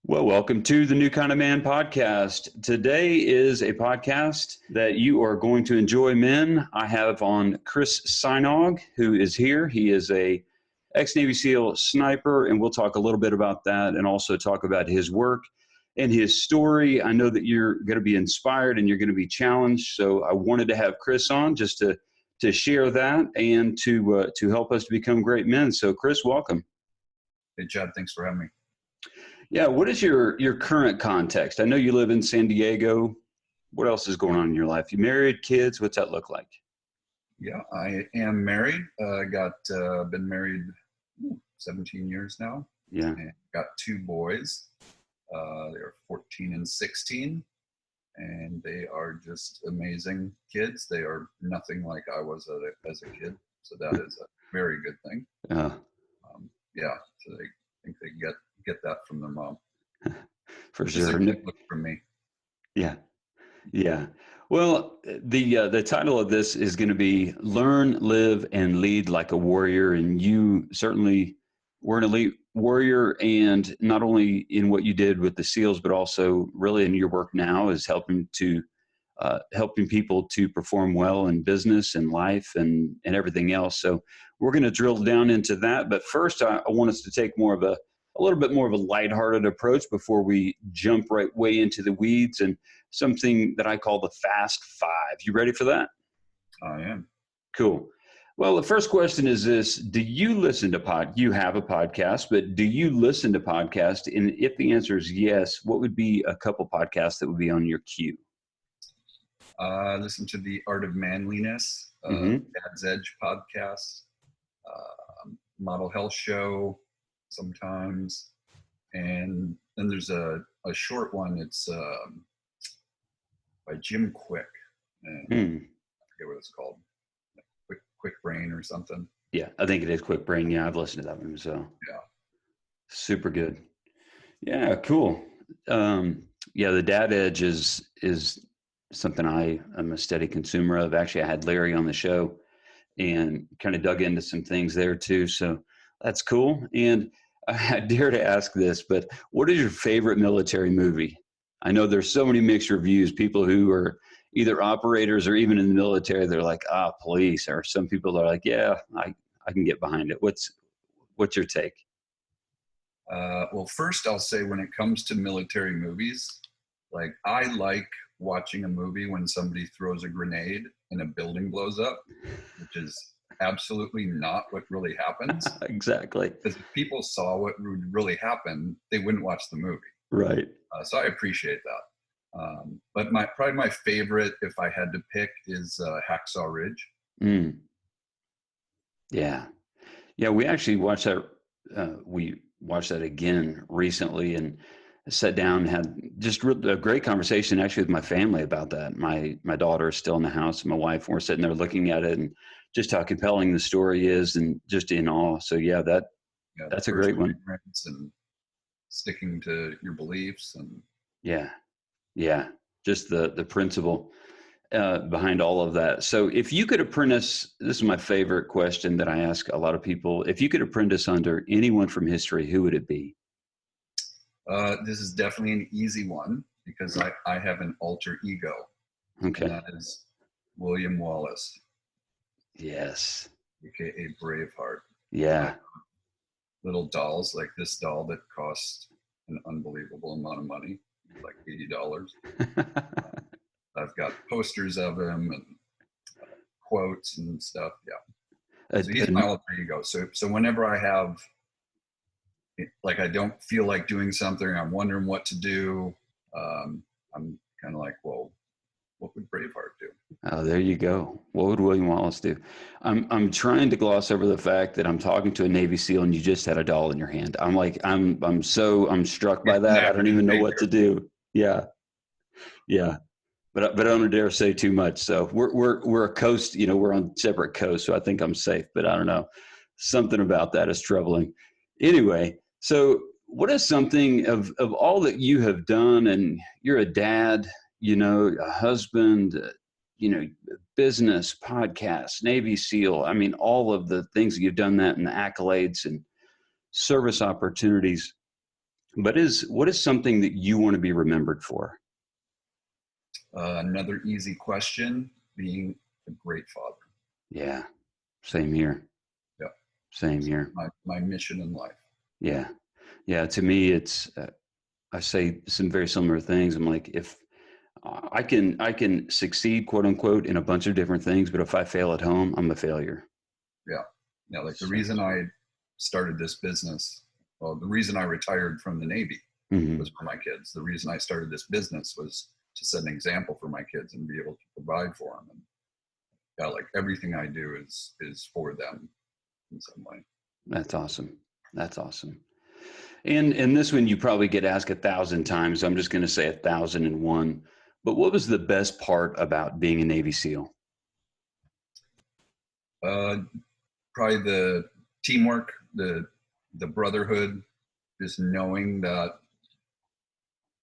Well, welcome to the New Kind of Man podcast. Today is a podcast that you are going to enjoy, men. I have on Chris Sajnog, who is here. He is a ex-Navy SEAL sniper, and we'll talk a little bit about that and also talk about his work and his story. I know that you're going to be inspired and you're going to be challenged, so I wanted to have Chris on just to share that and to help us to become great men. So, Chris, welcome. Hey, Chad, thanks for having me. Yeah, what is your current context? I know you live in San Diego. What else is going on in your life? You married, kids? What's that look like? Yeah, I am married. Been married 17 years now. Yeah. And got two boys. They're 14 and 16, and they are just amazing kids. They are nothing like I was as a kid, so that is a very good thing. So they think they get that from their mom. For sure. Look from me. Yeah. Well, the title of this is going to be Learn, Live, and Lead Like a Warrior. And you certainly were an elite warrior, and not only in what you did with the SEALs, but also really in your work now is helping people to perform well in business and life and everything else. So we're going to drill down into that. But first, I want us to take a little bit more of a lighthearted approach before we jump way into the weeds and something that I call the Fast Five. You ready for that? I am. Cool. Well, the first question is this: do you listen to you have a podcast, but do you listen to podcasts? And if the answer is yes, what would be a couple podcasts that would be on your queue? Listen to the Art of Manliness, Dad's Edge podcast, Model Health Show sometimes, and then there's a short one. It's by Jim Quick. I forget what it's called. Quick Brain or something. Yeah, I think it is Quick Brain. Yeah, I've listened to that one. So yeah, super good. Yeah, cool. The Dad Edge is something I am a steady consumer of. Actually, I had Larry on the show and kind of dug into some things there too. So that's cool. And I dare to ask this, but what is your favorite military movie? I know there's so many mixed reviews, people who are either operators or even in the military, they're like, police, or some people are like, yeah, I can get behind it. What's your take? Well, first I'll say when it comes to military movies, like I like watching a movie when somebody throws a grenade and a building blows up, which is absolutely not what really happens. Exactly. Because if people saw what would really happen, they wouldn't watch the movie. Right. So I appreciate that. But probably my favorite, if I had to pick, is Hacksaw Ridge. Yeah. We actually watched that. We watched that again recently and sat down and had just a great conversation actually with my family about that. My daughter is still in the house, and my wife, and we're sitting there looking at it and just how compelling the story is and just in awe. So that's a great one. And sticking to your beliefs and just the principle behind all of that. So if you could apprentice, this is my favorite question that I ask a lot of people. If you could apprentice under anyone from history, who would it be? This is definitely an easy one because I have an alter ego. Okay. And that is William Wallace. Yes. AKA Braveheart. Yeah. Little dolls like this doll that cost an unbelievable amount of money, like $80. I've got posters of him and quotes and stuff. Yeah. So he's my alter ego. So whenever I have, like, I don't feel like doing something, I'm wondering what to do, I'm kind of like, well, what would Braveheart do? Oh, there you go. What would William Wallace do? I'm trying to gloss over the fact that I'm talking to a Navy SEAL and you just had a doll in your hand. I'm like, I'm struck by that. I don't even know what to do. Yeah. But I don't dare say too much. So we're a coast, we're on separate coasts. So I think I'm safe, but I don't know. Something about that is troubling. Anyway, so what is something of all that you have done, and you're a dad, a husband, business, podcasts, Navy SEAL. I mean, all of the things that you've done that and the accolades and service opportunities. But what is something that you want to be remembered for? Another easy question, being a great father. Yeah, same here. Yeah. Same here. My mission in life. Yeah. Yeah. To me, it's, I say some very similar things. I'm like, if I can succeed, quote unquote, in a bunch of different things, but if I fail at home, I'm a failure. Yeah. Yeah. Like the So, reason I started this business, well, the reason I retired from the Navy mhm. was for my kids. The reason I started this business was to set an example for my kids and be able to provide for them. And yeah, like everything I do is for them in some way. That's awesome. That's awesome. And this one you probably get asked 1,000 times. So I'm just going to say 1,001. But what was the best part about being a Navy SEAL? Uh, Probably the teamwork, the brotherhood, just knowing that,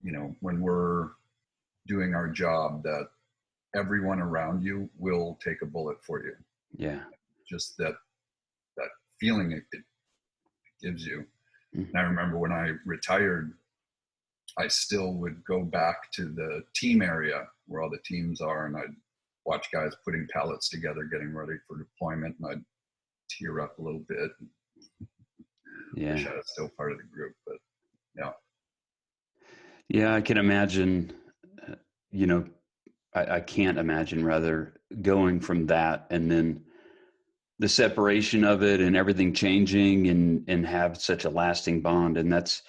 you know, when we're doing our job, that everyone around you will take a bullet for you. Yeah. Just that feeling it gives you. Mhm. And I remember when I retired, I still would go back to the team area where all the teams are, and I'd watch guys putting pallets together, getting ready for deployment, and I'd tear up a little bit. Yeah. Wish I was still part of the group, but yeah. Yeah. I can imagine, uh, you know, I can't imagine rather going from that and then the separation of it and everything changing and have such a lasting bond. And that's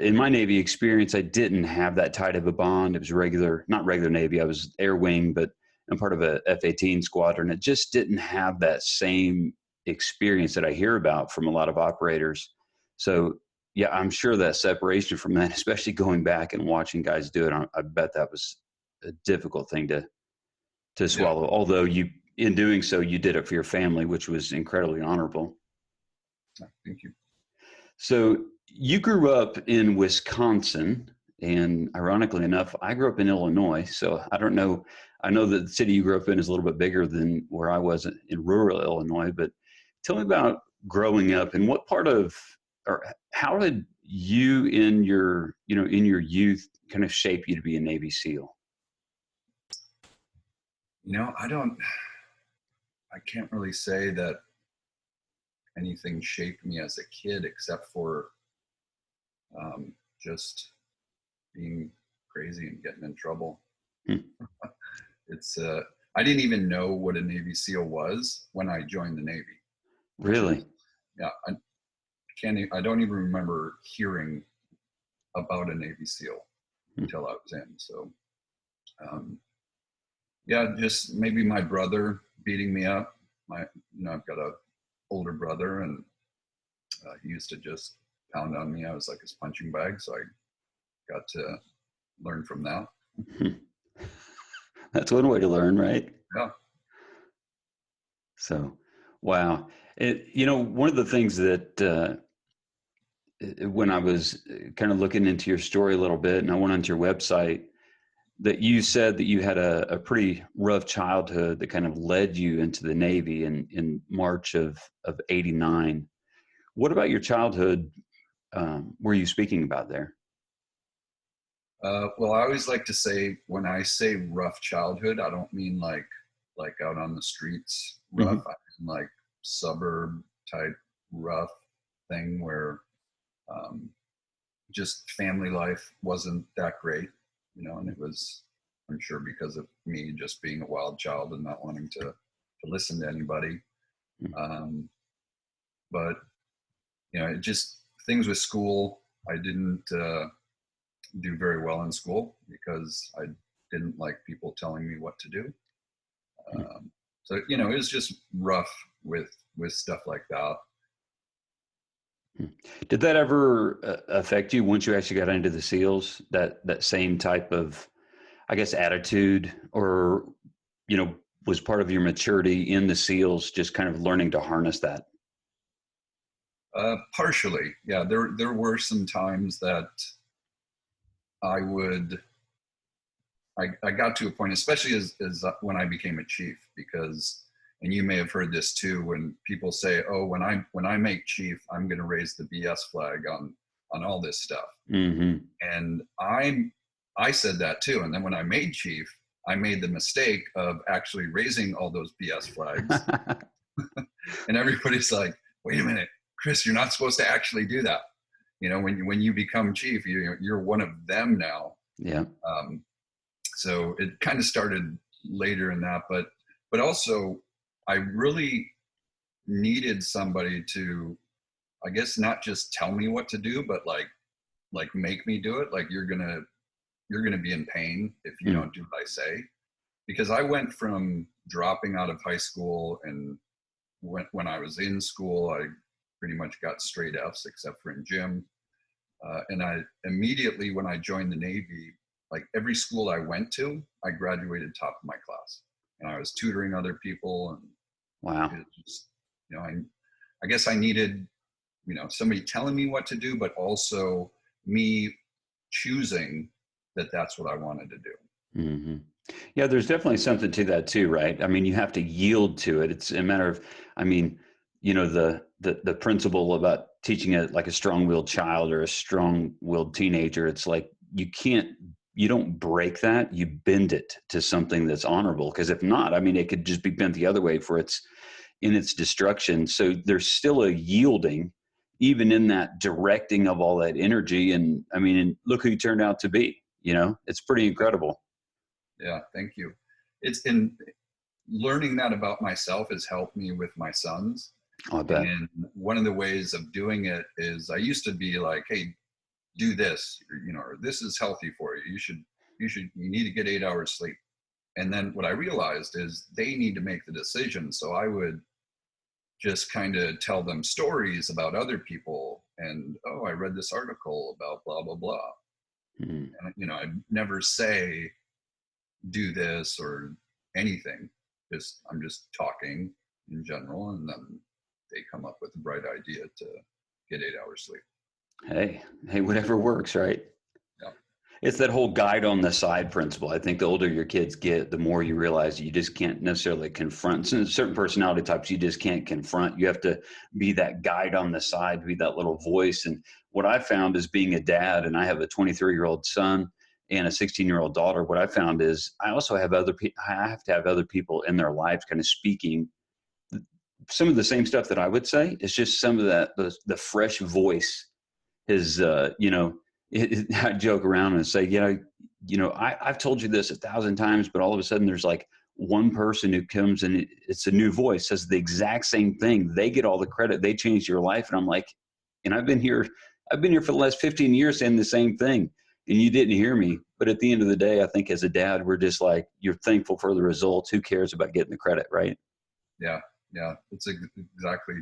in my Navy experience, I didn't have that tight of a bond. It was regular, not regular Navy. I was air wing, but I'm part of a F-18 squadron. It just didn't have that same experience that I hear about from a lot of operators. So yeah, I'm sure that separation from that, especially going back and watching guys do it, I bet that was a difficult thing to Yeah. swallow. Although you, in doing so, you did it for your family, which was incredibly honorable. Thank you. So you grew up in Wisconsin, and ironically enough, I grew up in Illinois. So I don't know. I know that the city you grew up in is a little bit bigger than where I was in rural Illinois. But tell me about growing up and what part of, or how did you in your, in your youth kind of shape you to be a Navy SEAL? You know, I can't really say that anything shaped me as a kid except for just being crazy and getting in trouble. Hmm. It's I didn't even know what a Navy SEAL was when I joined the Navy, which is, Really? yeah, I don't even remember hearing about a Navy SEAL Hmm. until I was in. So um, yeah, just maybe my brother beating me up. I've got a older brother, and he used to just pound on me. I was like his punching bag, so I got to learn from that. Hmm. That's one way to learn, right? Yeah. So, wow. One of the things that when I was kind of looking into your story a little bit and I went onto your website, that you said that you had a pretty rough childhood that kind of led you into the Navy in March of 89. What about your childhood were you speaking about there? Well, I always like to say when I say rough childhood, I don't mean like out on the streets rough. Hmm. I mean like suburb type rough thing where um, just family life wasn't that great, and it was, I'm sure, because of me just being a wild child and not wanting to listen to anybody. Um, but it just things with school. I didn't do very well in school because I didn't like people telling me what to do. So it was just rough with stuff like that. Did that ever affect you once you actually got into the SEALs? That same type of, I guess, attitude, or you know, was part of your maturity in the SEALs, just kind of learning to harness that? Partially, yeah. There were some times that I would I got to a point, especially as when I became a chief, because, and you may have heard this too, when people say, "Oh, when I make chief, I'm going to raise the BS flag on on all this stuff. Mm-hmm. And I said that too. And then when I made chief, I made the mistake of actually raising all those BS flags. And everybody's like, wait a minute, Chris, you're not supposed to actually do that. You know, when you become chief, you're one of them now. Yeah. So it kind of started later in that, but also I really needed somebody to, I guess, not just tell me what to do, but like make me do it. Like you're gonna be in pain if you don't do what I say. Because I went from dropping out of high school, and when I was in school, I pretty much got straight Fs except for in gym. And I immediately, when I joined the Navy, like every school I went to, I graduated top of my class, and I was tutoring other people. And Wow. it just, you know, I guess I needed, you know, somebody telling me what to do, but also me choosing that that's what I wanted to do. Mm-hmm. Yeah, there's definitely something to that too, right? I mean, you have to yield to it. It's a matter of, I mean, you know, the principle about teaching it like a strong-willed child or a strong-willed teenager. It's like you don't break that, you bend it to something that's honorable. Because if not, I mean, it could just be bent the other way for its destruction. So there's still a yielding, even in that directing of all that energy. And I mean, and look who you turned out to be. You know, it's pretty incredible. Yeah, thank you. It's in learning that about myself has helped me with my sons. I bet. And one of the ways of doing it is I used to be like, hey, do this, or, you know, or this is healthy for you. You need to get 8 hours sleep. And then what I realized is they need to make the decision. So I would just kind of tell them stories about other people. And, oh, I read this article about blah, blah, blah. Mm. And, you know, I'd never say, do this or anything. I'm just talking in general, and then they come up with a bright idea to get 8 hours sleep. Hey, whatever works, right? Yeah. It's that whole guide on the side principle. I think the older your kids get, the more you realize you just can't necessarily confront certain personality types. You just can't confront. You have to be that guide on the side, be that little voice. And what I found is being a dad, and I have a 23-year-old son and a 16-year-old daughter. What I found is I also have I have to have other people in their lives kind of speaking some of the same stuff that I would say. It's just some of that, the fresh voice is, I joke around and say, I've told you this 1,000 times, but all of a sudden there's like one person who comes and it's a new voice, says the exact same thing. They get all the credit. They changed your life. And I'm like, and I've been here for the last 15 years saying the same thing, and you didn't hear me. But at the end of the day, I think as a dad, we're just like, you're thankful for the results. Who cares about getting the credit, right? Yeah, it's exactly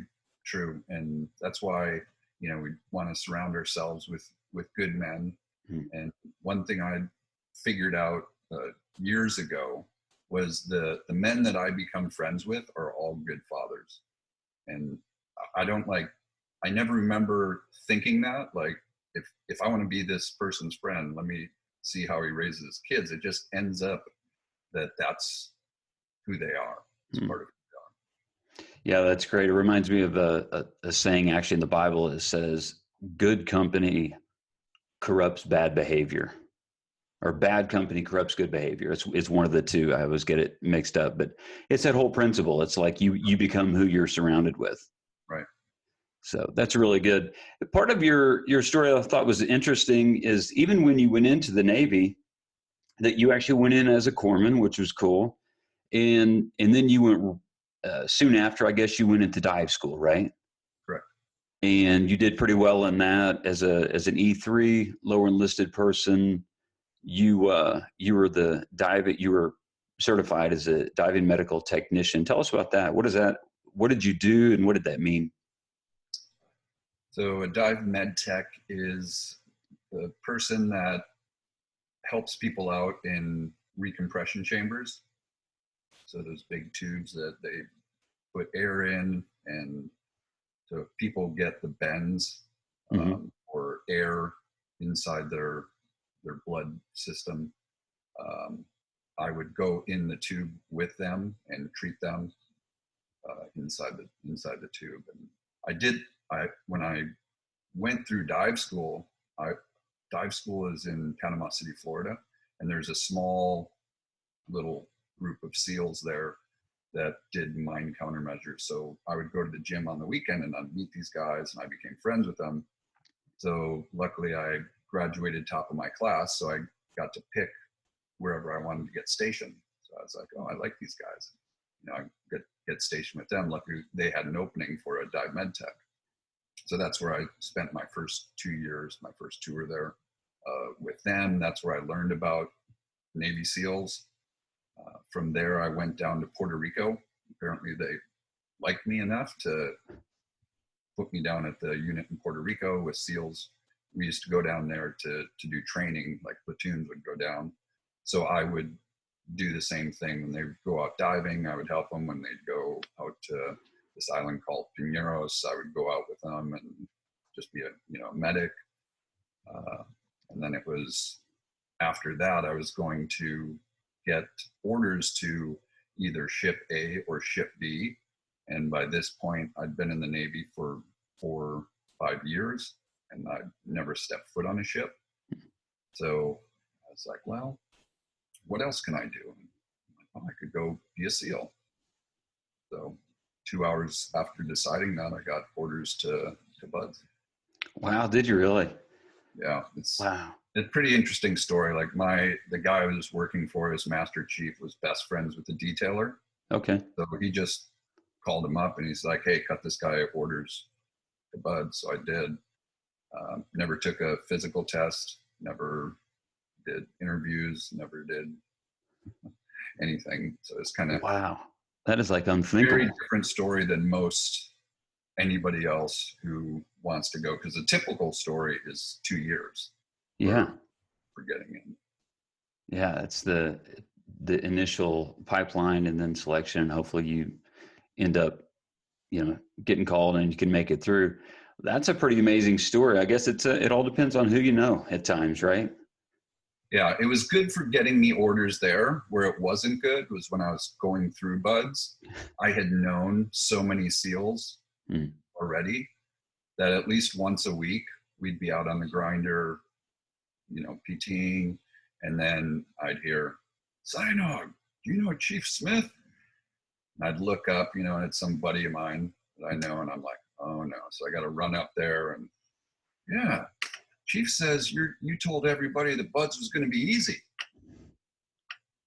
true. And that's why, you know, we want to surround ourselves with good men. And one thing I figured out years ago was the men that I become friends with are all good fathers. And I never remember thinking that, like, if I want to be this person's friend, let me see how he raises his kids. It just ends up that's who they are. It's part of Yeah, that's great. It reminds me of a saying actually in the Bible. It says, good company corrupts bad behavior, or bad company corrupts good behavior. It's one of the two. I always get it mixed up, but it's that whole principle. It's like you become who you're surrounded with. Right. So that's really good. Part of your story I thought was interesting is even when you went into the Navy, that you actually went in as a corpsman, which was cool. And then you went soon after, I guess you went into dive school, right? Correct. And you did pretty well in that as an E3 lower enlisted person. You were certified as a diving medical technician. Tell us about that. What is that? What did you do, and what did that mean? So a dive med tech is the person that helps people out in recompression chambers. So those big tubes that they put air in, and so people get the bends or air inside their blood system. I would go in the tube with them and treat them inside the tube. And when I went through dive school. Dive school is in Panama City, Florida, and there's a small little group of SEALs there that did mine countermeasures. So I would go to the gym on the weekend and I'd meet these guys, and I became friends with them. So luckily I graduated top of my class, so I got to pick wherever I wanted to get stationed. So I was like, oh, I like these guys. You know, I get stationed with them. Luckily they had an opening for a dive med tech. So that's where I spent my first 2 years, my first tour there with them. That's where I learned about Navy SEALs. From there, I went down to Puerto Rico. Apparently they liked me enough to put me down at the unit in Puerto Rico with SEALs. We used to go down there to do training, like platoons would go down. So I would do the same thing. When they would go out diving, I would help them. When they'd go out to this island called Piñeros, I would go out with them and just be a medic. And then it was after that, I was going to get orders to either ship A or ship B. And by this point, I'd been in the Navy for 4 or 5 years, and I'd never stepped foot on a ship. So I was like, well, what else can I do? I could go be a SEAL. So 2 hours after deciding that, I got orders to BUD/S. Wow, did you really? Yeah, it's wow. a pretty interesting story. Like the guy I was working for, his master chief, was best friends with the detailer. Okay. So he just called him up and he's like, hey, cut this guy orders to BUD/S. So I did. Never took a physical test, never did interviews, never did anything. So it's kind of wow. That is like very unthinkable. different story than most anybody else who wants to go, because the typical story is 2 years. Yeah. For getting in. Yeah, it's the initial pipeline and then selection, and hopefully you end up, getting called and you can make it through. That's a pretty amazing story. I guess it all depends on who you know at times, right? Yeah, it was good for getting me orders there. Where it wasn't good was when I was going through BUD/S. I had known so many SEALs already that at least once a week we'd be out on the grinder, PTing, and then I'd hear, Sajnog, do you know Chief Smith? And I'd look up, and it's some buddy of mine that I know, and I'm like, oh no. So I got to run up there and, yeah, Chief says you told everybody that BUD/S was going to be easy.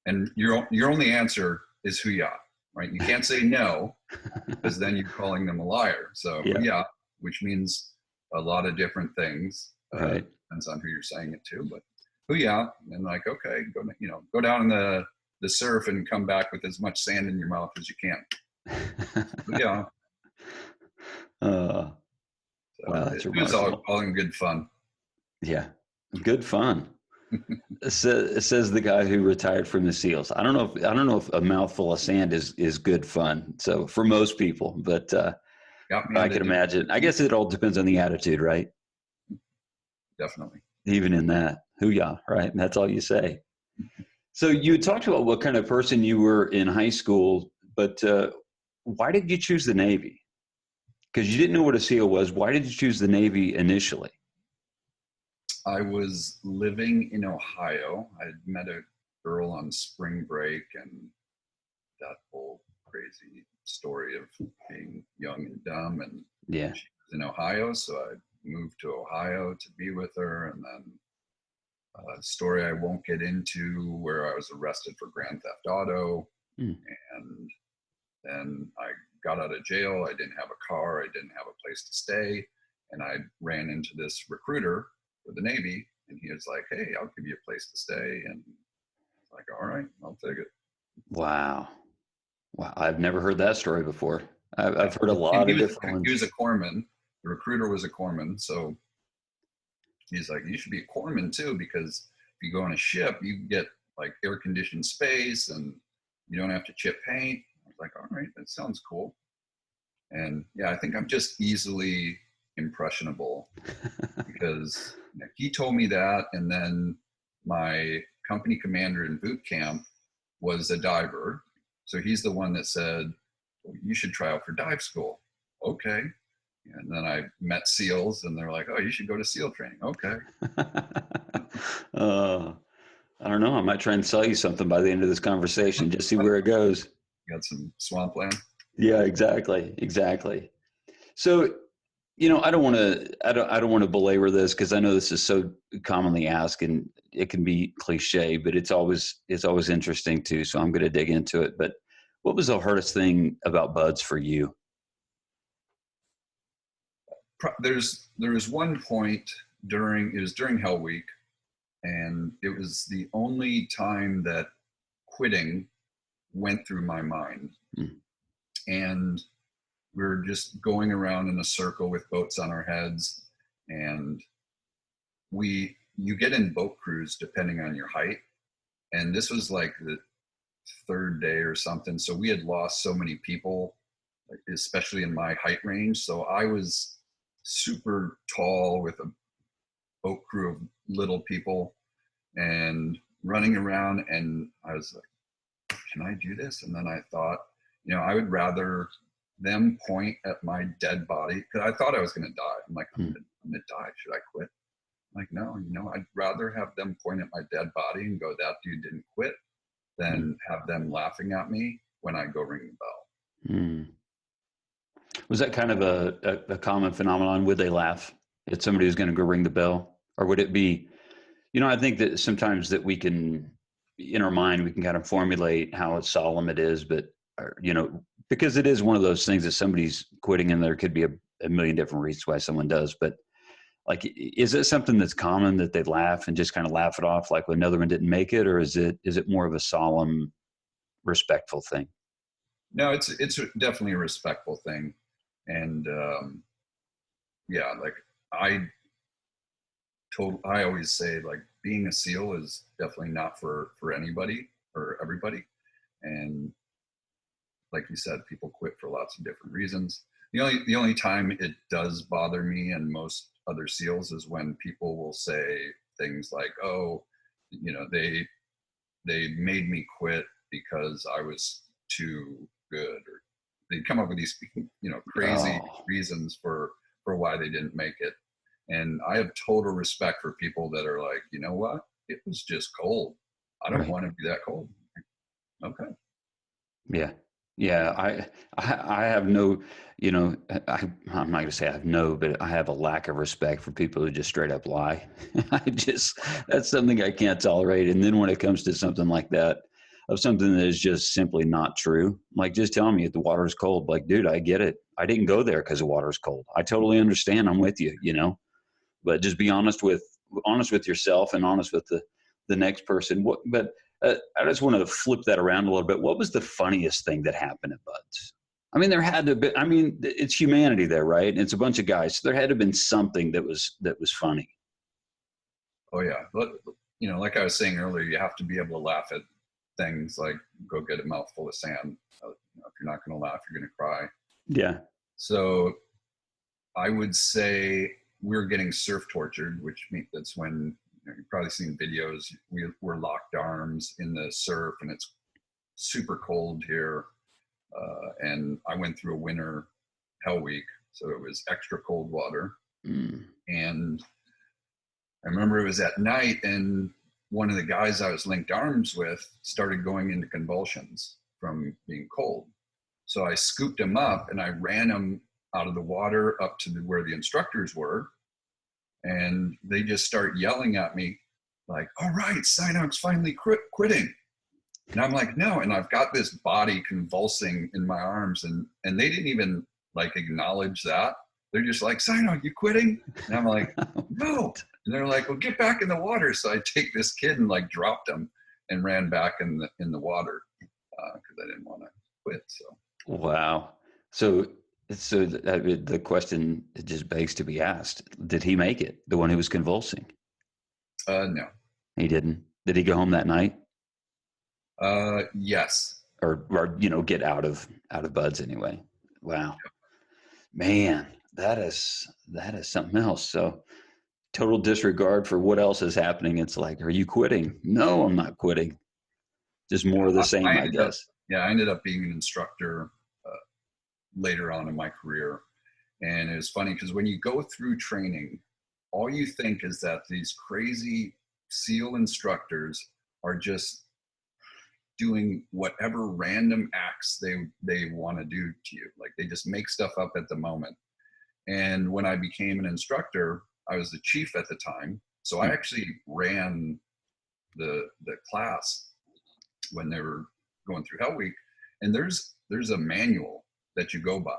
And your only answer is hoo-yah, right? You can't say no, because then you're calling them a liar. So yeah, which means a lot of different things. Right. Depends on who you're saying it to, but hoo-yah, and like, okay, go down in the surf and come back with as much sand in your mouth as you can. Yeah. Wow, that's it was remarkable. all in good fun. Yeah, good fun. It says the guy who retired from the SEALs. I don't know if a mouthful of sand is good fun. So for most people, but I can imagine. I guess it all depends on the attitude, right? Definitely. Even in that, hoo-yah, right? And that's all you say. So you talked about what kind of person you were in high school, but why did you choose the Navy? Because you didn't know what a SEAL was. Why did you choose the Navy initially? I was living in Ohio. I had met a girl on spring break, and that whole crazy story of being young and dumb, and yeah, she was in Ohio, so I moved to Ohio to be with her. And then a story I won't get into, where I was arrested for grand theft auto, and then I got out of jail. I didn't have a car, I didn't have a place to stay, and I ran into this recruiter for the Navy, and he was like, hey, I'll give you a place to stay. And I was like, all right, I'll take it. Wow, I've never heard that story before. I've heard a lot of different ones. He was a corpsman. The recruiter was a corpsman, so he's like, you should be a corpsman too, because if you go on a ship, you get like air-conditioned space and you don't have to chip paint. I was like, all right, that sounds cool. And yeah, I think I'm just easily impressionable, because he told me that, and then my company commander in boot camp was a diver. So he's the one that said, well, you should try out for dive school. Okay. And then I met SEALs, and they're like, "Oh, you should go to SEAL training." Okay. uh, I don't know. I might try and sell you something by the end of this conversation. Just see where it goes. Got some swampland. Yeah, exactly. Exactly. So, I don't want to, I don't want to belabor this because I know this is so commonly asked and it can be cliche, but it's always interesting too. So I'm going to dig into it. But what was the hardest thing about buds for you? There was one point it was during Hell Week, and it was the only time that quitting went through my mind. Mm. And we're just going around in a circle with boats on our heads, and you get in boat crews depending on your height, and this was like the third day or something, so we had lost so many people, like, especially in my height range. So I was super tall with a boat crew of little people and running around, and I was like, can I do this? And then I thought, I would rather them point at my dead body, because I thought I was going to die. I'm like, I'm gonna die. Should I quit? I'm like, no, I'd rather have them point at my dead body and go, that dude didn't quit, than have them laughing at me when I go ring the bell. Mm. Was that kind of a common phenomenon? Would they laugh at somebody who's going to go ring the bell? Or would it be, I think that sometimes that we can, in our mind, we can kind of formulate how solemn it is, but, because it is one of those things that somebody's quitting and there could be a million different reasons why someone does. But like, is it something that's common that they laugh and just kind of laugh it off like when another one didn't make it? Or is it more of a solemn, respectful thing? No, it's definitely a respectful thing. And yeah, like I I always say, like, being a SEAL is definitely not for anybody or everybody. And like you said, people quit for lots of different reasons. The only time it does bother me and most other SEALs is when people will say things like, "Oh, they made me quit because I was too good," or they come up with these crazy reasons for why they didn't make it. And I have total respect for people that are like, you know what, it was just cold. I don't want to be that cold. Okay. Yeah. Yeah. I have no, I'm not going to say I have no, but I have a lack of respect for people who just straight up lie. That's something I can't tolerate. And then when it comes to something like that, of something that is just simply not true, like just telling me if the water is cold, like, dude, I get it. I didn't go there because the water is cold. I totally understand. I'm with you, but just be honest with yourself and honest with the next person. I just want to flip that around a little bit. What was the funniest thing that happened at Buds? I mean, there had to be. I mean, it's humanity there, right? It's a bunch of guys. So there had to have been something that was funny. Oh yeah, but like I was saying earlier, you have to be able to laugh at things like go get a mouthful of sand. If you're not going to laugh, you're going to cry. Yeah. So I would say we're getting surf tortured, which means that's when you've probably seen videos. We're locked arms in the surf, and it's super cold here. And I went through a winter Hell Week, so it was extra cold water. And I remember it was at night, and one of the guys I was linked arms with started going into convulsions from being cold. So I scooped him up and I ran him out of the water up to where the instructors were. And they just start yelling at me like, "All right, Sajdog's finally quitting." And I'm like, "No." And I've got this body convulsing in my arms, and they didn't even like acknowledge that. They're just like, "Sajnog, you quitting?" And I'm like, "No." And they're like, "Well, get back in the water." So I take this kid and like dropped him and ran back in the water because I didn't want to quit. So. Wow. So the question just begs to be asked: did he make it? The one who was convulsing? No. He didn't. Did he go home that night? Yes. Or get out of Buds anyway. Wow. Man, that is something else. So total disregard for what else is happening. It's like, are you quitting? No, I'm not quitting. Just more of the same, I guess. I ended up being an instructor later on in my career, And it was funny because when you go through training, all you think is that these crazy SEAL instructors are just doing whatever random acts they want to do to you. Like they just make stuff up at the moment. And when I became an instructor, I was the chief at the time. So I actually ran the class when they were going through Hell Week. And there's a manual that you go by.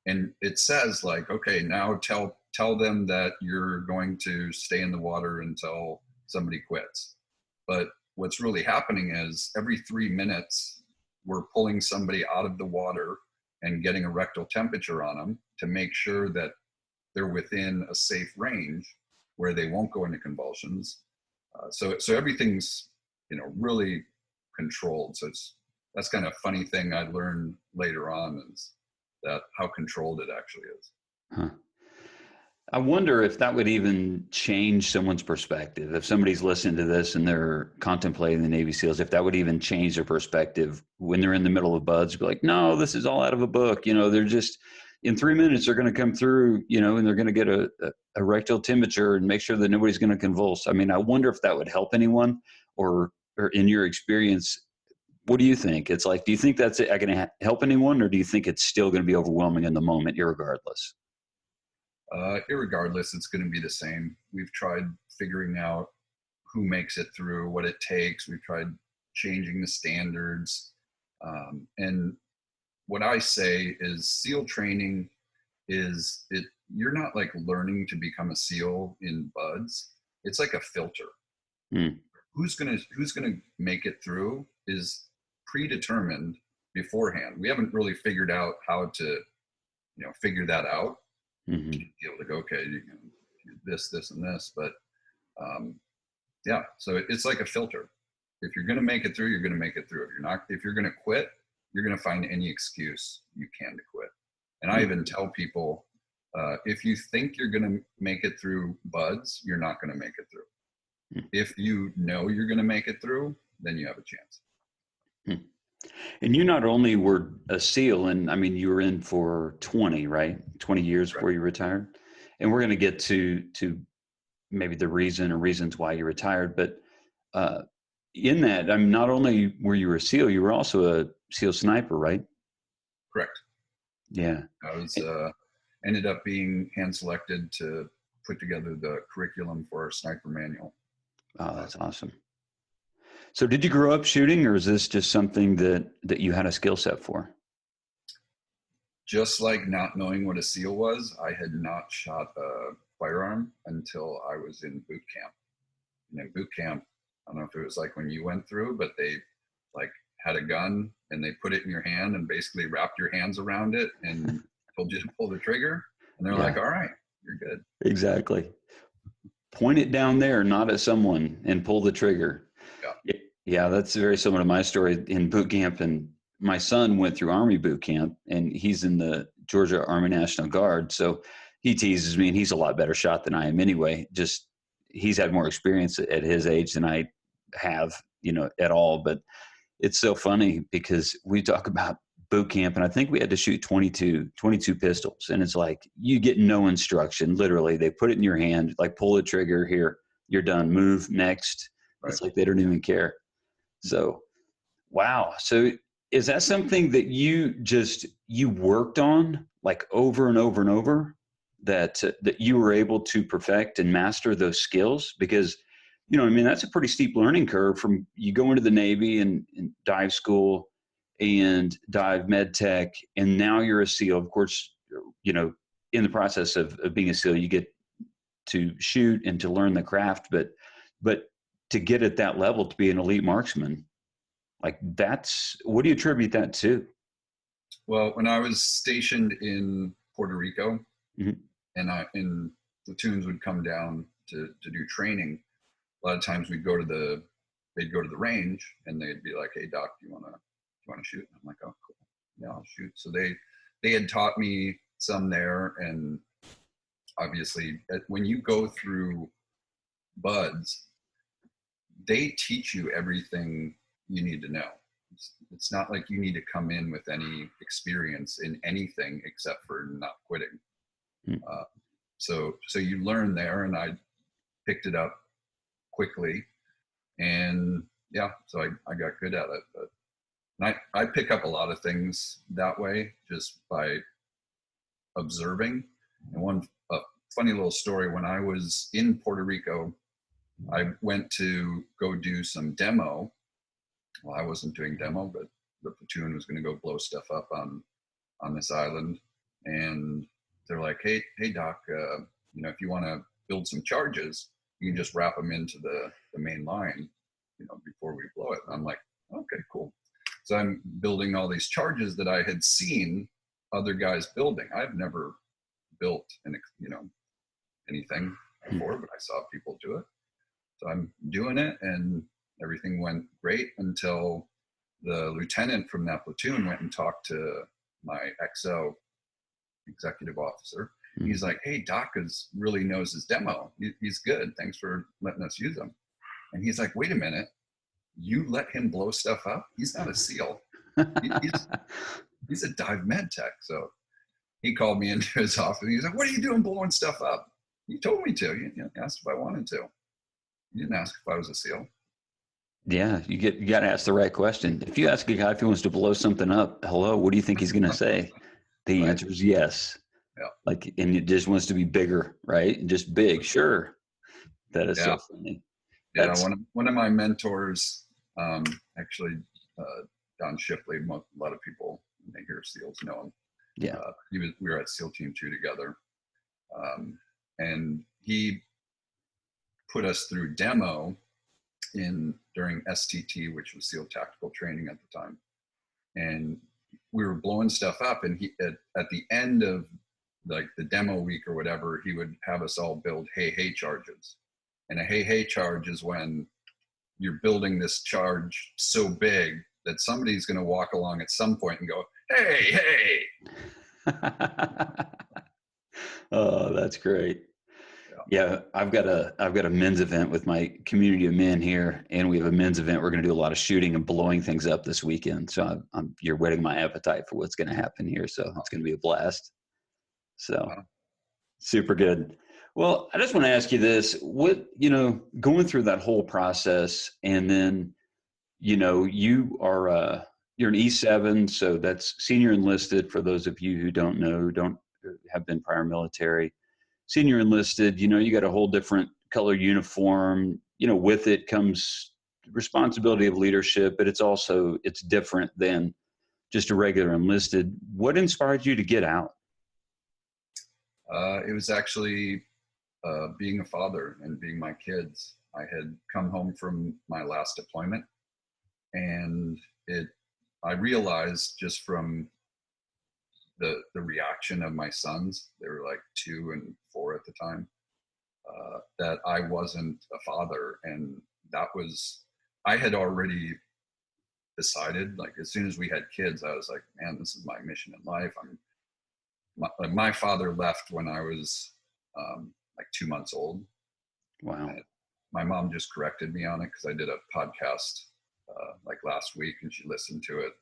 And it says like, okay, now tell them that you're going to stay in the water until somebody quits. But what's really happening is every 3 minutes, we're pulling somebody out of the water and getting a rectal temperature on them to make sure that they're within a safe range where they won't go into convulsions. So everything's, really controlled. So that's kind of a funny thing I learned later on, is that how controlled it actually is. Huh. I wonder if that would even change someone's perspective. If somebody's listening to this and they're contemplating the Navy SEALs, if that would even change their perspective when they're in the middle of buds, be like, no, this is all out of a book. They're just, in 3 minutes, they're going to come through, and they're going to get a rectal temperature and make sure that nobody's going to convulse. I mean, I wonder if that would help anyone, or in your experience, what do you think? It's like, do you think that's going to help anyone, or do you think it's still going to be overwhelming in the moment, irregardless? Irregardless, it's going to be the same. We've tried figuring out who makes it through, what it takes. We've tried changing the standards. And what I say is SEAL training you're not like learning to become a SEAL in buds. It's like a filter. Mm. Who's gonna make it through is predetermined beforehand. We haven't really figured out how to, figure that out. Mm-hmm. Be able to go, okay, you can do this, and this, but yeah. So it's like a filter. If you're going to make it through, you're going to make it through. If you're going to quit, you're going to find any excuse you can to quit. And I even tell people, if you think you're going to make it through buds, you're not going to make it through. If you know you're going to make it through, then you have a chance. And you not only were a SEAL, and I mean, you were in for 20, right? 20 years before you retired. And we're going to get to maybe the reason or reasons why you retired. But in that, I mean, not only were you a SEAL, you were also a SEAL sniper, right? Correct. Yeah. I was ended up being hand selected to put together the curriculum for our sniper manual. Oh, that's awesome. So did you grow up shooting, or is this just something that you had a skill set for? Just like not knowing what a SEAL was, I had not shot a firearm until I was in boot camp. And in boot camp, I don't know if it was like when you went through, but they like had a gun and they put it in your hand and basically wrapped your hands around it and told you to pull the trigger. And they're like, all right, you're good. Exactly. Point it down there, not at someone, and pull the trigger. Yeah, that's very similar to my story in boot camp. And my son went through Army boot camp, and he's in the Georgia Army National Guard. So he teases me, and he's a lot better shot than I am anyway. Just he's had more experience at his age than I have, at all. But it's so funny because we talk about boot camp, and I think we had to shoot 22 pistols. And it's like, you get no instruction. Literally, they put it in your hand, like, pull the trigger here, you're done, move next. Right. It's like they don't even care. So, wow. So is that something that you worked on like over and over and over, that you were able to perfect and master those skills? Because, I mean, that's a pretty steep learning curve from you go into the Navy and dive school and dive med tech, and now you're a SEAL. Of course, in the process of being a SEAL, you get to shoot and to learn the craft, but to get at that level, to be an elite marksman, like, what do you attribute that to? Well, when I was stationed in Puerto Rico, mm-hmm. and platoons would come down to do training, a lot of times they'd go to the range and they'd be like, hey doc, do you want to shoot? And I'm like, oh cool, yeah, I'll shoot. So they had taught me some there. And obviously when you go through buds, they teach you everything you need to know. It's not like you need to come in with any experience in anything except for not quitting. Hmm. So you learn there, and I picked it up quickly, and yeah, so I got good at it. But and I pick up a lot of things that way, just by observing. And one funny little story: when I was in Puerto Rico, I went to go do some demo. Well, I wasn't doing demo, but the platoon was going to go blow stuff up on this island, and they're like, hey doc, if you want to build some charges, you can just wrap them into the main line, before we blow it. And I'm like, okay, cool. So I'm building all these charges that I had seen other guys building. I've never built anything before, but I saw people do it. So I'm doing it, and everything went great until the lieutenant from that platoon went and talked to my XO, executive officer. Mm-hmm. He's like, hey, Doc really knows his demo. He's good. Thanks for letting us use him. And he's like, wait a minute. You let him blow stuff up? He's not a SEAL. He's a dive med tech. So he called me into his office, and he's like, what are you doing blowing stuff up? You told me to. You asked if I wanted to. You didn't ask if I was a SEAL. Yeah, you got to ask the right question. If you ask a guy if he wants to blow something up, hello, what do you think he's going to say? The Right. answer is yes. Yeah. And it just wants to be bigger, right? Just big, sure. That is so funny. Yeah, one of my mentors, actually, Don Shipley. A lot of people, when they hear SEALs, know him. Yeah, we were at SEAL Team 2 together, and he put us through demo during STT, which was SEAL Tactical Training at the time, and we were blowing stuff up. And he at the end of like the demo week or whatever, he would have us all build hey charges. And a hey charge is when you're building this charge so big that somebody's going to walk along at some point and go, hey. Oh, that's great. Yeah, I've got a men's event with my community of men here, and we have a men's event. We're going to do a lot of shooting and blowing things up this weekend. So you're whetting my appetite for what's going to happen here. So it's going to be a blast. So super good. Well, I just want to ask you this: going through that whole process, and then, you are you're an E7, so that's senior enlisted. For those of you who don't know, don't have been prior military. Senior enlisted, you got a whole different color uniform. With it comes responsibility of leadership, but it's different than just a regular enlisted. What inspired you to get out? It was actually being a father and being my kids. I had come home from my last deployment, and I realized just from the reaction of my sons, they were like 2 and 4 at the time, that I wasn't a father. And I had already decided, like, as soon as we had kids, I was like, man, this is my mission in life. My father left when I was like 2 months old. Wow. And my mom just corrected me on it, because I did a podcast like last week, and she listened to it,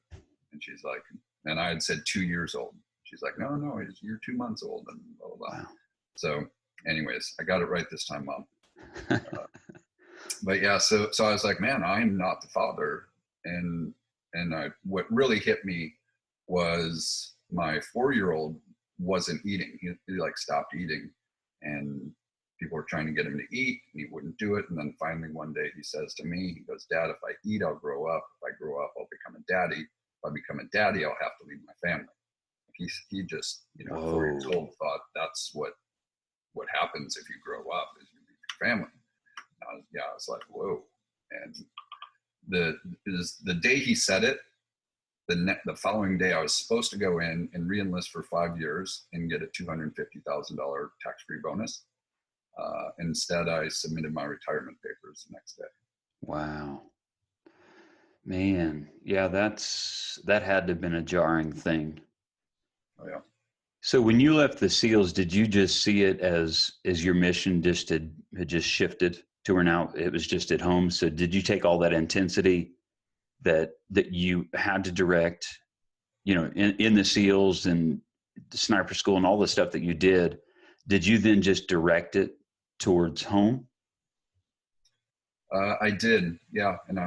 and she's like, and I had said 2 years old. She's like, no, you're 2 months old, and blah, blah, blah. Wow. So anyways, I got it right this time, Mom. But yeah, so I was like, man, I'm not the father. And what really hit me was my 4-year-old wasn't eating. He like stopped eating, and people were trying to get him to eat, and he wouldn't do it. And then finally one day he says to me, he goes, Dad, if I eat, I'll grow up. If I grow up, I'll become a daddy. If I become a daddy, I'll have to leave my family. He just, 4 years old, thought that's what happens if you grow up, is you leave your family. I was like, whoa. And the day he said it, the following day, I was supposed to go in and re-enlist for 5 years and get a $250,000 tax-free bonus. Instead, I submitted my retirement papers the next day. Wow. Man, yeah, that had to have been a jarring thing. Oh, yeah. So when you left the SEALs, did you just see it as your mission had just shifted to where now it was just at home? So did you take all that intensity that you had to direct, in the SEALs and the sniper school and all the stuff that you did, Did you then just direct it towards home? I did, yeah. And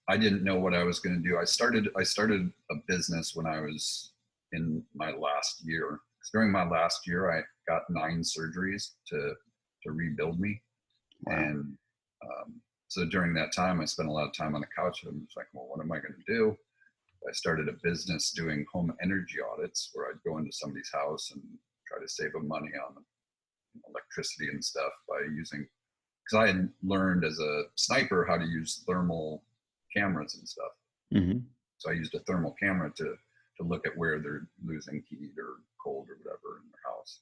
I didn't know what I was going to do. I started a business when I was in my last year. During my last year, I got 9 surgeries to rebuild me. Wow. And so during that time, I spent a lot of time on the couch. I'm just like, well, what am I going to do? I started a business doing home energy audits where I'd go into somebody's house and try to save them money on electricity and stuff by using, because I had learned as a sniper how to use thermal cameras and stuff. Mm-hmm. So I used a thermal camera to look at where they're losing heat or cold or whatever in their house.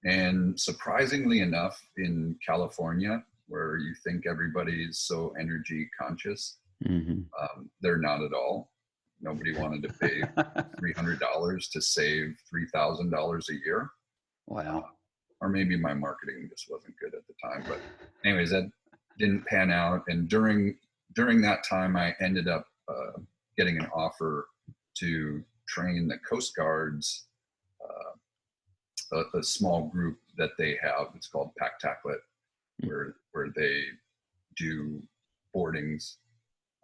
And surprisingly enough, in California, where you think everybody's so energy conscious, Mm-hmm. they're not at all. Nobody wanted to pay $300 to save $3,000 a year. Wow. Or maybe my marketing just wasn't good at the time. But anyways, that didn't pan out. And during that time, I ended up getting an offer to train the Coast Guard's a small group that they have. It's called Pactaclet, where they do boardings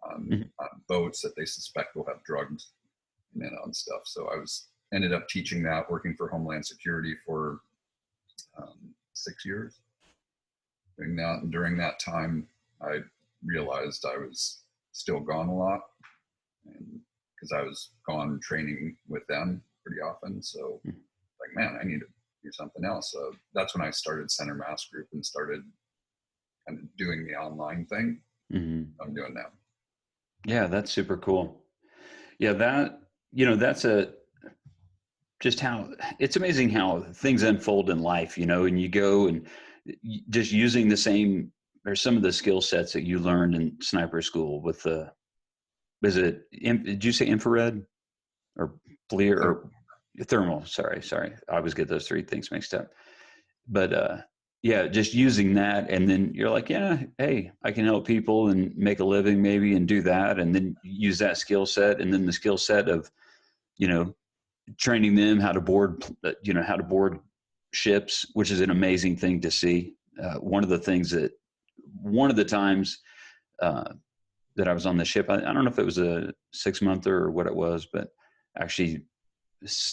on boats that they suspect will have drugs in it on stuff. So I ended up teaching that, working for Homeland Security for 6 years doing that. And during that time, I realized I was still gone a lot, and because I was gone training with them pretty often. So like, man, I need to do something else. So that's when I started Center Mass Group and started kind of doing the online thing. Mm-hmm. I'm doing now. Yeah, that's super cool. Yeah, that's just how it's amazing how things unfold in life, and you go and just using the same or some of the skill sets that you learned in sniper school with did you say infrared or FLIR or thermal? Sorry. I always get those 3 things mixed up. But yeah, just using that, and then you're like, yeah, hey, I can help people and make a living maybe and do that, and then use that skill set, and then the skill set of, training them how to board ships, which is an amazing thing to see. One of the times that I was on the ship, I don't know if it was a 6-month or what it was, but actually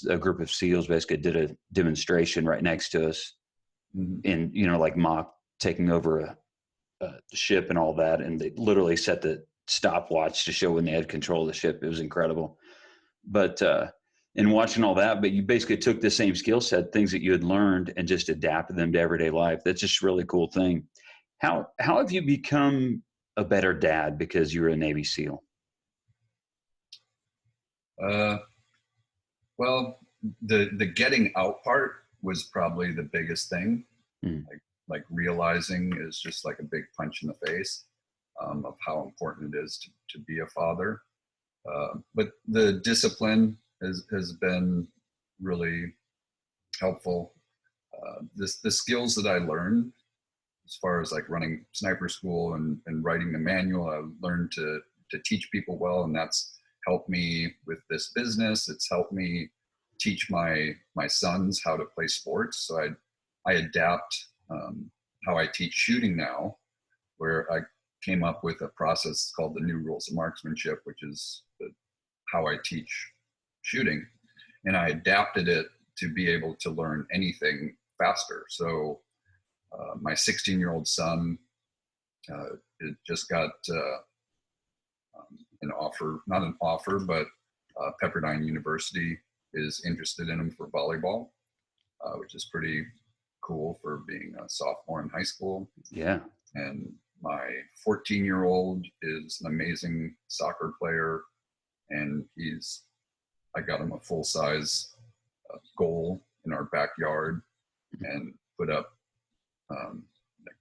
a group of SEALs basically did a demonstration right next to us, in like mock taking over a ship and all that, and they literally set the stopwatch to show when they had control of the ship. It was incredible. But in watching all that, but you basically took the same skill set, things that you had learned, and just adapted them to everyday life. That's just a really cool thing. How have you become a better dad because you were a Navy SEAL? Well, the getting out part was probably the biggest thing. Like realizing is just like a big punch in the face of how important it is to be a father. But the discipline has been really helpful. The skills that I learned as far as like running sniper school and writing the manual, I learned to teach people well, and that's helped me with this business. It's helped me teach my sons how to play sports. So I adapt how I teach shooting now, where I came up with a process called the New Rules of Marksmanship, which is how I teach shooting, and I adapted it to be able to learn anything faster. So my 16-year-old son just got an offer, not an offer, but Pepperdine University is interested in him for volleyball, which is pretty cool for being a sophomore in high school. Yeah. And my 14-year-old is an amazing soccer player, and I got him a full-size goal in our backyard and put up like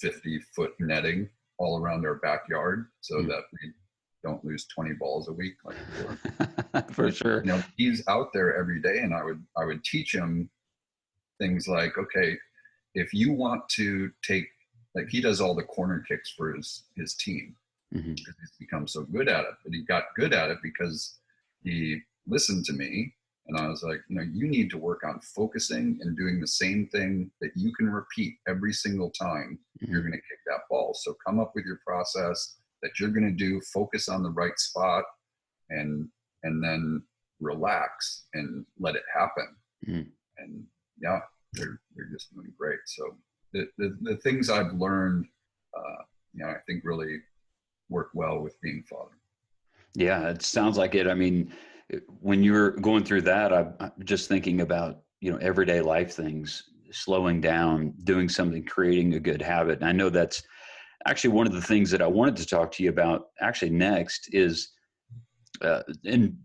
50-foot netting all around our backyard so that we don't lose 20 balls a week like before. For sure. He's out there every day, and I would teach him things like, okay, if you want to take, like, he does all the corner kicks for his team because he's become so good at it. But he got good at it because he listened to me And I was like, you need to work on focusing and doing the same thing that you can repeat every single time you're going to kick that ball. So come up with your process that you're going to do, focus on the right spot, and then relax and let it happen. And yeah, they're just doing great. So the things I've learned, I think really work well with being a father. Yeah, it sounds like it. I mean, when you're going through that, I'm just thinking about, everyday life things, slowing down, doing something, creating a good habit. And I know that's actually one of the things that I wanted to talk to you about actually next is, and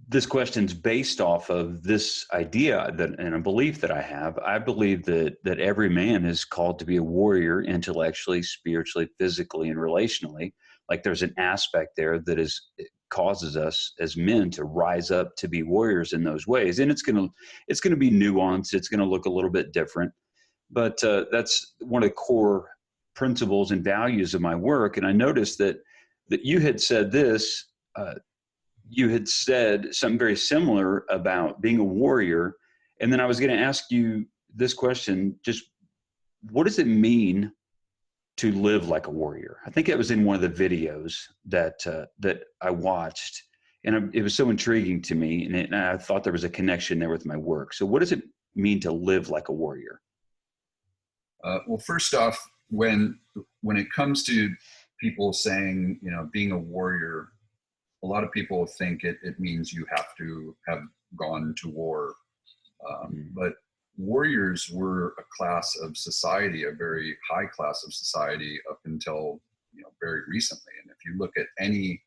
this question's based off of this idea that, and a belief that I have. I believe that every man is called to be a warrior intellectually, spiritually, physically, and relationally. Like there's an aspect there that causes us as men to rise up to be warriors in those ways. And it's going to be nuanced. It's going to look a little bit different, but that's one of the core principles and values of my work. And I noticed that you had said this, you had said something very similar about being a warrior. And then I was going to ask you this question, just what does it mean to live like a warrior? I think it was in one of the videos that I watched, and it was so intriguing to me, and I thought there was a connection there with my work. So what does it mean to live like a warrior? Well, first off, when it comes to people saying, being a warrior, a lot of people think it means you have to have gone to war. But warriors were a class of society, a very high class of society up until very recently. And if you look at any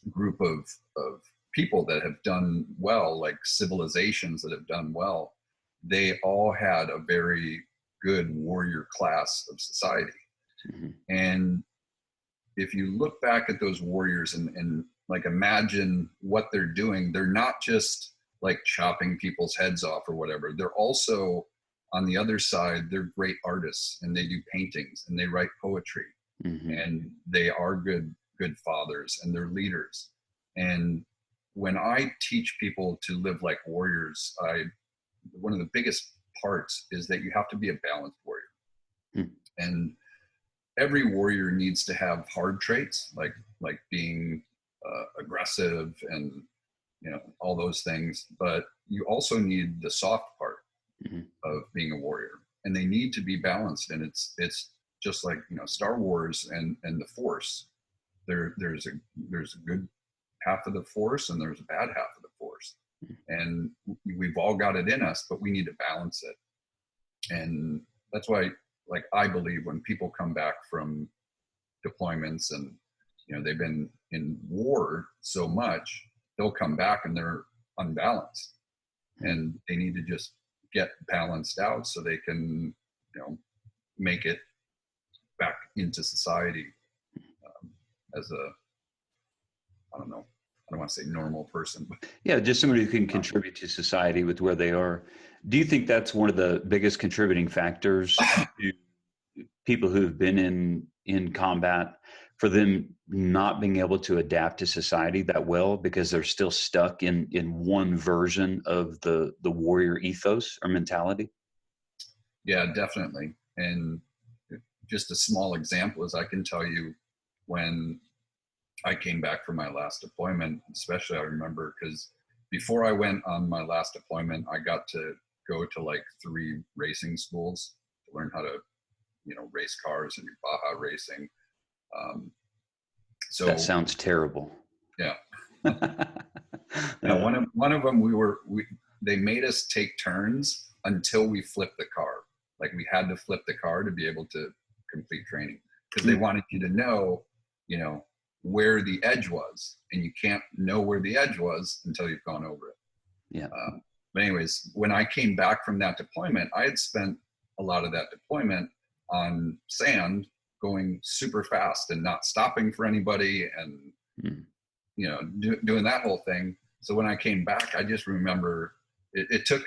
group of people that have done well, like civilizations that have done well, they all had a very good warrior class of society. And if you look back at those warriors and like imagine what they're doing, they're not just like chopping people's heads off or whatever. They're also, on the other side, they're great artists, and they do paintings and they write poetry, and they are good fathers, and they're leaders. And when I teach people to live like warriors, one of the biggest parts is that you have to be a balanced warrior. And every warrior needs to have hard traits, like being aggressive and all those things, but you also need the soft part of being a warrior, and they need to be balanced. And it's just like Star Wars and the Force. There's a good half of the Force and there's a bad half of the Force, and we've all got it in us, but we need to balance it. And that's why, like, I believe when people come back from deployments and they've been in war so much, they'll come back and they're unbalanced, and they need to just get balanced out so they can make it back into society as a, I don't want to say normal person, but yeah, just somebody who can contribute to society with where they are. Do you think that's one of the biggest contributing factors to people who've been in combat, for them not being able to adapt to society that well because they're still stuck in one version of the warrior ethos or mentality? Yeah, definitely. And just a small example is I can tell you when I came back from my last deployment, especially I remember because before I went on my last deployment, I got to go to like 3 racing schools to learn how to, race cars and do Baja racing. So that sounds terrible. Yeah. One of them, they made us take turns until we flipped the car. Like we had to flip the car to be able to complete training, because they wanted you to know, where the edge was, and you can't know where the edge was until you've gone over it. Yeah. But anyways, when I came back from that deployment, I had spent a lot of that deployment on sand, going super fast and not stopping for anybody, and doing that whole thing. So when I came back, I just remember it took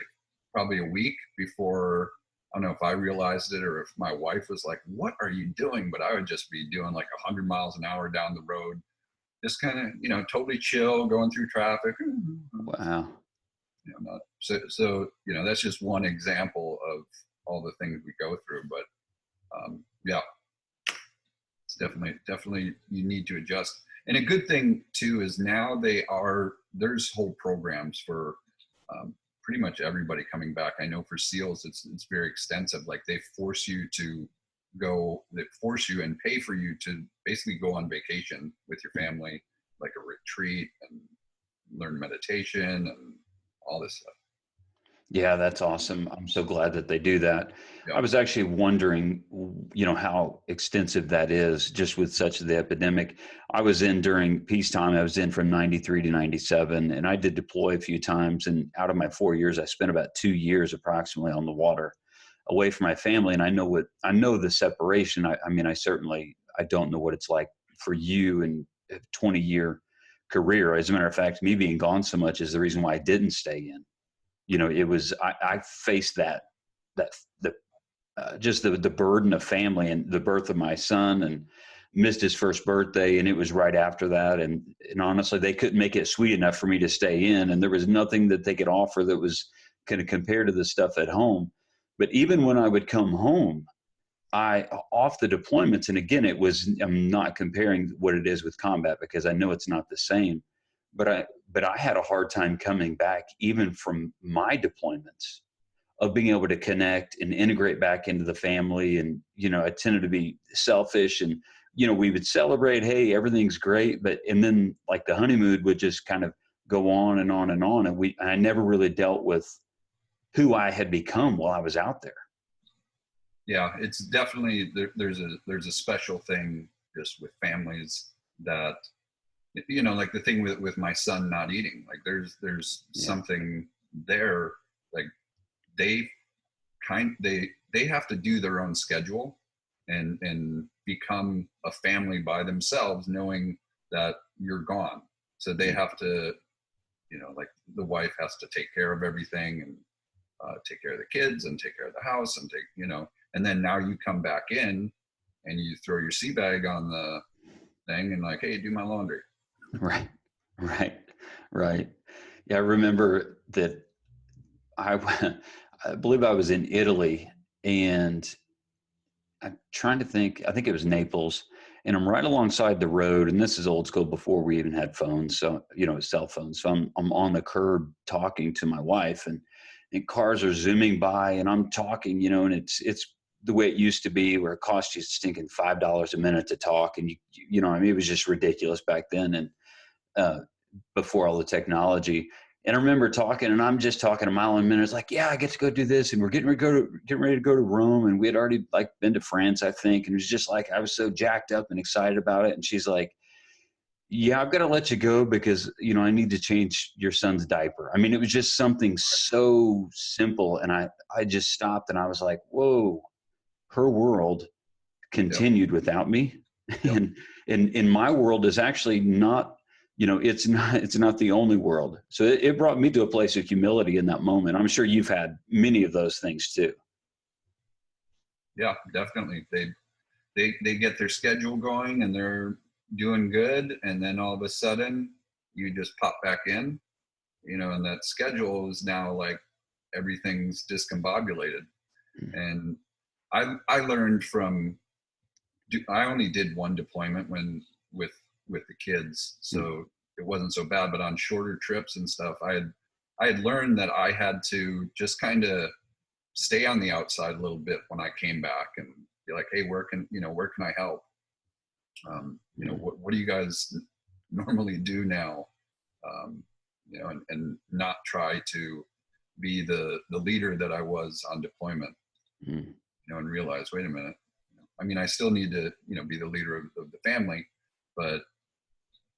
probably a week before, I don't know if I realized it or if my wife was like, "What are you doing?" But I would just be doing like 100 miles an hour down the road, just kind of totally chill, going through traffic. Wow. not so that's just one example of all the things we go through. But yeah, it's definitely you need to adjust. And a good thing too is now there's whole programs for pretty much everybody coming back. I know for SEALs it's very extensive. Like they force you and pay for you to basically go on vacation with your family, like a retreat, and learn meditation and all this stuff. Yeah, that's awesome. I'm so glad that they do that. Yeah. I was actually wondering, how extensive that is just with such the epidemic. I was in during peacetime. I was in from 93 to 97, and I did deploy a few times. And out of my 4 years, I spent about 2 years approximately on the water away from my family. And I know the separation. I mean, I don't know what it's like for you in a 20-year career. As a matter of fact, me being gone so much is the reason why I didn't stay in. It was, I faced just the burden of family and the birth of my son, and missed his first birthday. And it was right after that. And honestly, they couldn't make it sweet enough for me to stay in. And there was nothing that they could offer that was kind of compared to the stuff at home. But even when I would come home, off the deployments, and again, I'm not comparing what it is with combat because I know it's not the same. But I had a hard time coming back even from my deployments of being able to connect and integrate back into the family. And, I tended to be selfish, and, we would celebrate, hey, everything's great. And then like the honeymoon would just kind of go on and on and on. And I never really dealt with who I had become while I was out there. Yeah, it's definitely, there's a special thing just with families that, like the thing with my son not eating, like there's something there, like they have to do their own schedule and become a family by themselves, knowing that you're gone. So they have to, like the wife has to take care of everything, and take care of the kids and take care of the house, and and then now you come back in and you throw your sea bag on the thing and like, hey, do my laundry. Right. Yeah, I remember that I believe I was in Italy, and I'm trying to think, I think it was Naples, and I'm right alongside the road, and this is old school before we even had phones. So, cell phones. So I'm on the curb talking to my wife, and cars are zooming by, and I'm talking, and it's the way it used to be, where it cost you stinking $5 a minute to talk. And it was just ridiculous back then. And before all the technology. And I remember talking, and I'm just talking a mile a minute. It's like, yeah, I get to go do this, and we're getting ready to go to Rome, and we had already been to France, I think. And it was just like, I was so jacked up and excited about it. And she's like, yeah, I've got to let you go because, I need to change your son's diaper. I mean, it was just something so simple. And I just stopped, and I was like, whoa, her world continued without me. Yep. And in my world is actually not, it's not the only world. So it brought me to a place of humility in that moment. I'm sure you've had many of those things too. Yeah, definitely. They get their schedule going and they're doing good, and then all of a sudden you just pop back in, and that schedule is now like everything's discombobulated. And I learned from, I only did one deployment with the kids, so it wasn't so bad. But on shorter trips and stuff, I had learned that I had to just kind of stay on the outside a little bit when I came back and be like, hey, where can I help? What do you guys normally do now? And not try to be the leader that I was on deployment, and realize, wait a minute, I mean, I still need to, be the leader of the family, but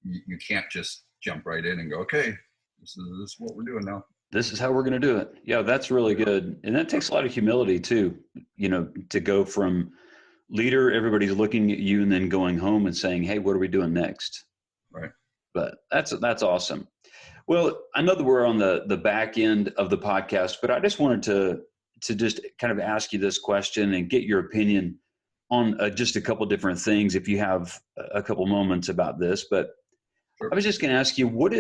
you can't just jump right in and go, okay, this is what we're doing now. This is how we're going to do it. Yeah, that's really good. And that takes a lot of humility too, to go from leader, everybody's looking at you, and then going home and saying, hey, what are we doing next? Right. But that's awesome. Well, I know that we're on the back end of the podcast, but I just wanted to just kind of ask you this question and get your opinion on just a couple different things, if you have a couple moments about this. But Sure. I was just going to ask you, what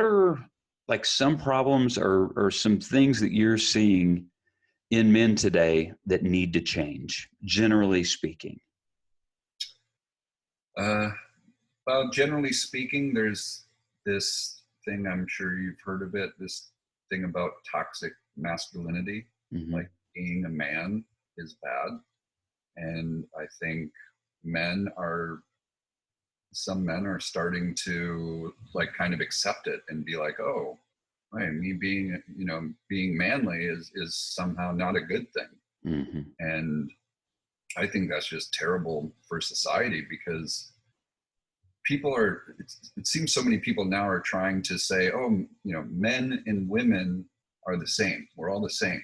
are like some problems or some things that you're seeing in men today that need to change, generally speaking? Uh, well, generally speaking, there's this thing, I'm sure you've heard of it, this thing about toxic masculinity, Mm-hmm. like being a man is bad. And I think men are, some men are starting to like kind of accept it and be like, oh, right, me being, being manly is somehow not a good thing. Mm-hmm. And I think that's just terrible for society, because people are, it seems so many people now are trying to say, oh, men and women are the same, we're all the same.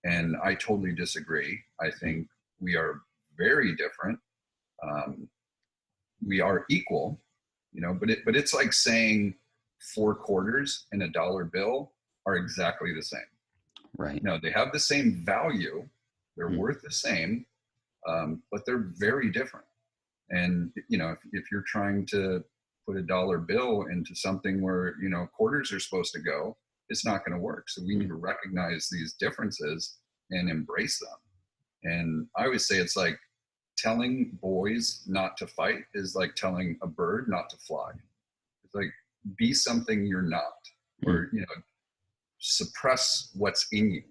And I totally disagree. I think we are very different. um, we are equal, but it's like saying 4 quarters and a dollar bill are exactly the same. Right. No, they have the same value, they're Mm-hmm. worth the same, but they're very different. And if you're trying to put a dollar bill into something where quarters are supposed to go, it's not going to work. So we need to recognize these differences and embrace them. And I always say it's like telling boys not to fight is like telling a bird not to fly. It's like, be something you're not, or suppress what's in you.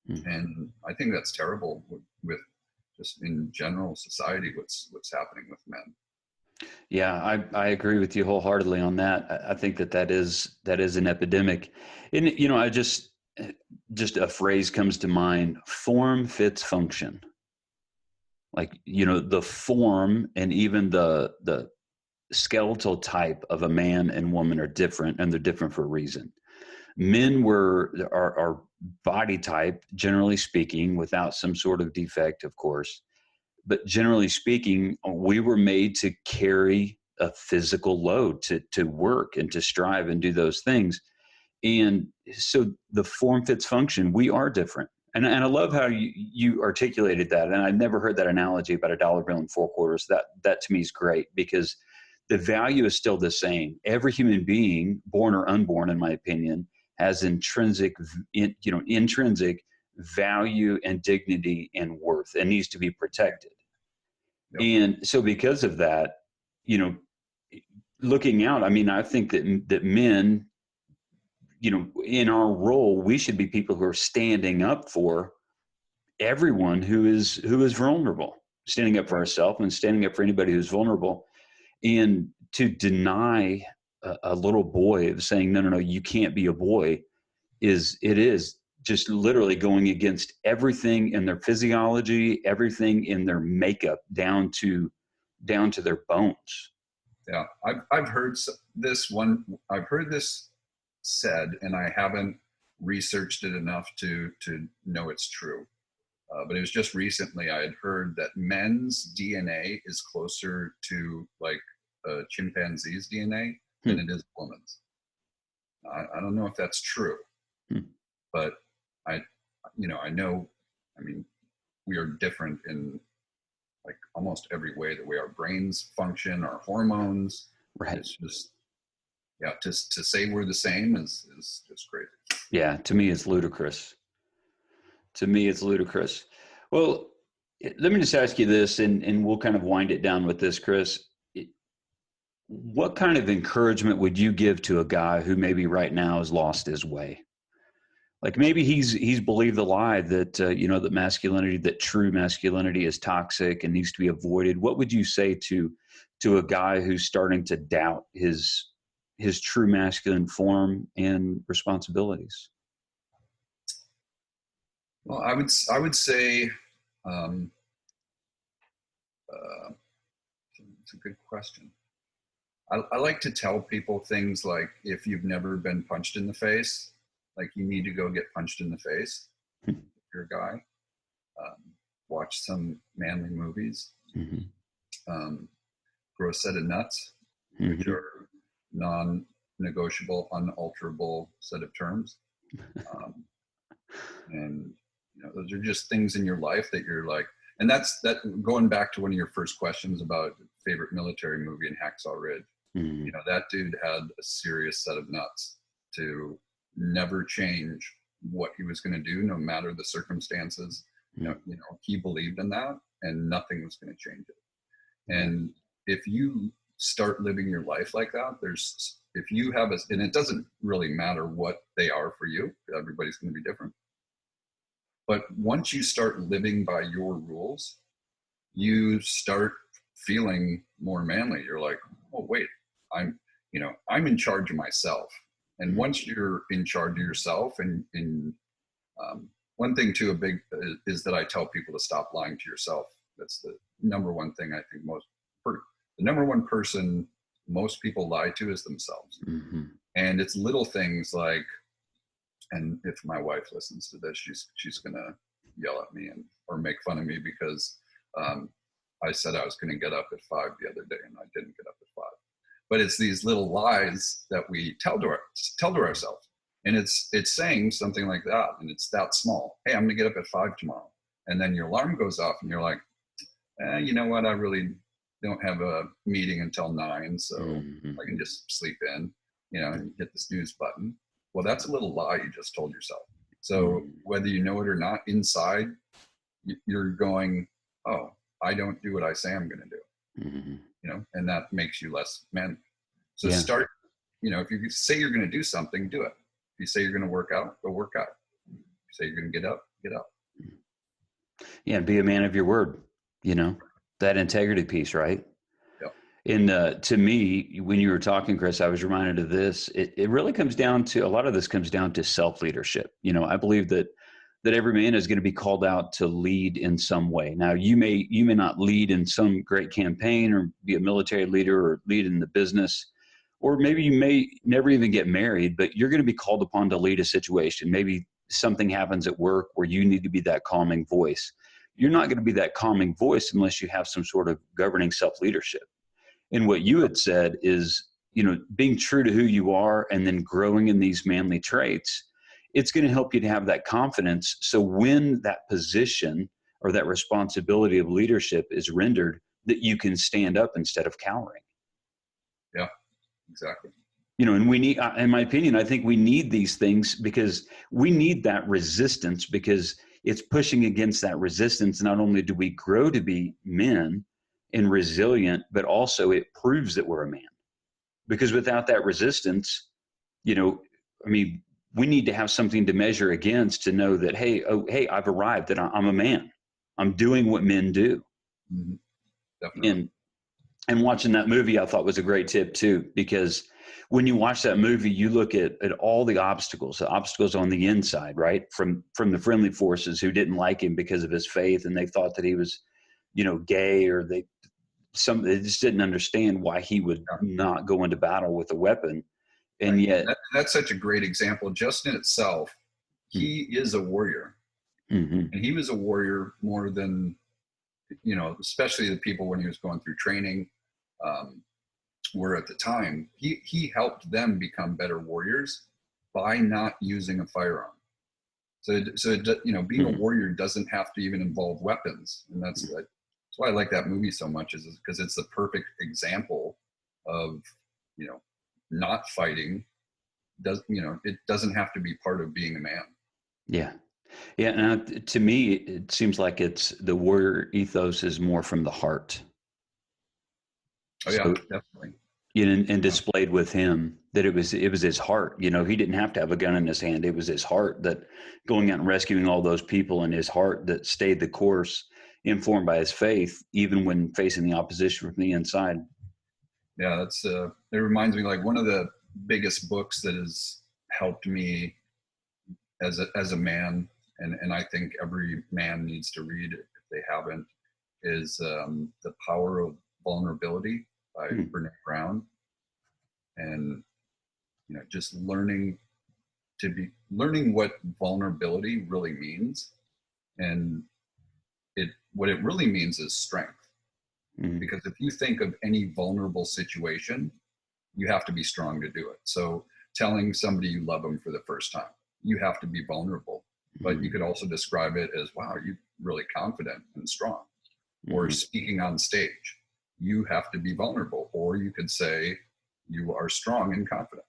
Mm-hmm. And I think that's terrible with just in general society, what's happening with men. Yeah, I agree with you wholeheartedly on that. I think that is an epidemic. And I just a phrase comes to mind: form fits function. Like, the form and even the skeletal type of a man and woman are different, and they're different for a reason. Men are body type, generally speaking, without some sort of defect, of course. But generally speaking, we were made to carry a physical load, to work and to strive and do those things. And so the form fits function. We are different. And I love how you articulated that. And I never heard that analogy about a dollar bill and 4 quarters. That to me is great, because the value is still the same. Every human being, born or unborn, in my opinion, has intrinsic value and dignity and worth, and needs to be protected. Yep. And so because of that, you know, looking out, I mean, I think that men, in our role, we should be people who are standing up for everyone who is vulnerable, standing up for ourselves and standing up for anybody who's vulnerable. And to deny a little boy of saying, no, no, no, you can't be a boy, is just literally going against everything in their physiology, everything in their makeup, down to their bones. Yeah, I've heard this one. I've heard this said, and I haven't researched it enough to know it's true. But it was just recently I had heard that men's DNA is closer to like a chimpanzee's DNA than it is a woman's. I don't know if that's true, but I, I know. I mean, we are different in like almost every way, the way our brains function, our hormones. Right. It's just, yeah, just to say we're the same is just crazy. Yeah, to me it's ludicrous. Well, let me just ask you this, and we'll kind of wind it down with this, Chris. What kind of encouragement would you give to a guy who maybe right now has lost his way? Like maybe he's believed the lie that that true masculinity is toxic and needs to be avoided. What would you say to a guy who's starting to doubt his true masculine form and responsibilities? Well, I would say, um, uh, it's a good question. I like to tell people things like, if you've never been punched in the face, like you need to go get punched in the face. If you're a guy, um, watch some manly movies, grow a set of nuts, which are non-negotiable, unalterable set of terms. And those are just things in your life that you're like, and that's going back to one of your first questions about favorite military movie in Hacksaw Ridge. That dude had a serious set of nuts to never change what he was going to do, no matter the circumstances. He believed in that, and nothing was going to change it. And if you start living your life like that, if you have and it doesn't really matter what they are for you, everybody's going to be different. But once you start living by your rules, you start feeling more manly. You're like, oh wait, I'm in charge of myself. And once you're in charge of yourself, and one thing too, is that I tell people to stop lying to yourself. That's the number one thing I think the number one person most people lie to is themselves. Mm-hmm. And it's little things like, and if my wife listens to this, she's gonna yell at me or make fun of me because I said I was going to get up at 5 the other day, and I didn't get up at 5. But it's these little lies that we tell to ourselves, and it's saying something like that, and it's that small. Hey, I'm going to get up at 5 tomorrow, and then your alarm goes off, and you're like, you know what? I really don't have a meeting until 9, so I can just sleep in, and hit the snooze button. Well, that's a little lie you just told yourself. So whether you know it or not, inside, you're going, oh, I don't do what I say I'm going to do, and that makes you less manly. So start, if you say you're going to do something, do it. If you say you're going to work out, go work out. If you say you're going to get up, get up. Yeah, be a man of your word, that integrity piece, right? And to me, when you were talking, Chris, I was reminded of this. It really comes down to, a lot of this comes down to self-leadership. I believe that every man is going to be called out to lead in some way. Now, you may not lead in some great campaign or be a military leader or lead in the business, or maybe you may never even get married, but you're going to be called upon to lead a situation. Maybe something happens at work where you need to be that calming voice. You're not going to be that calming voice unless you have some sort of governing self-leadership. And what you had said is, being true to who you are and then growing in these manly traits, it's going to help you to have that confidence. So when that position or that responsibility of leadership is rendered, that you can stand up instead of cowering. Yeah, exactly. And we need, in my opinion, I think we need these things because we need that resistance, because it's pushing against that resistance. Not only do we grow to be men and resilient, but also it proves that we're a man. Because without that resistance, we need to have something to measure against to know that, hey, I've arrived, that I'm a man. I'm doing what men do. Mm-hmm. Definitely. And watching that movie, I thought, was a great tip too, because when you watch that movie, you look at all the obstacles on the inside, right? From the friendly forces who didn't like him because of his faith, and they thought that he was, gay, or they just didn't understand why he would not go into battle with a weapon. And yet that's such a great example. Just in itself, he is a warrior. And he was a warrior more than, especially the people when he was going through training, were at the time. He helped them become better warriors by not using a firearm. So being a warrior doesn't have to even involve weapons. And that's why I like that movie so much, is because it's the perfect example of, not fighting. It doesn't have to be part of being a man. Yeah. Yeah. And to me, it seems like it's the warrior ethos is more from the heart. Oh yeah, definitely. And displayed with him, that it was his heart. He didn't have to have a gun in his hand. It was his heart that going out and rescuing all those people, and his heart that stayed the course, informed by his faith, even when facing the opposition from the inside. Yeah, that's it reminds me, like, one of the biggest books that has helped me as a man, and I think every man needs to read it if they haven't, is The Power of Vulnerability by Brene Brown. And just learning what vulnerability really means, and what it really means is strength. Because if you think of any vulnerable situation, you have to be strong to do it. So telling somebody you love them for the first time, you have to be vulnerable. But you could also describe it as, wow, you're really confident and strong. Or speaking on stage, you have to be vulnerable. Or you could say you are strong and confident.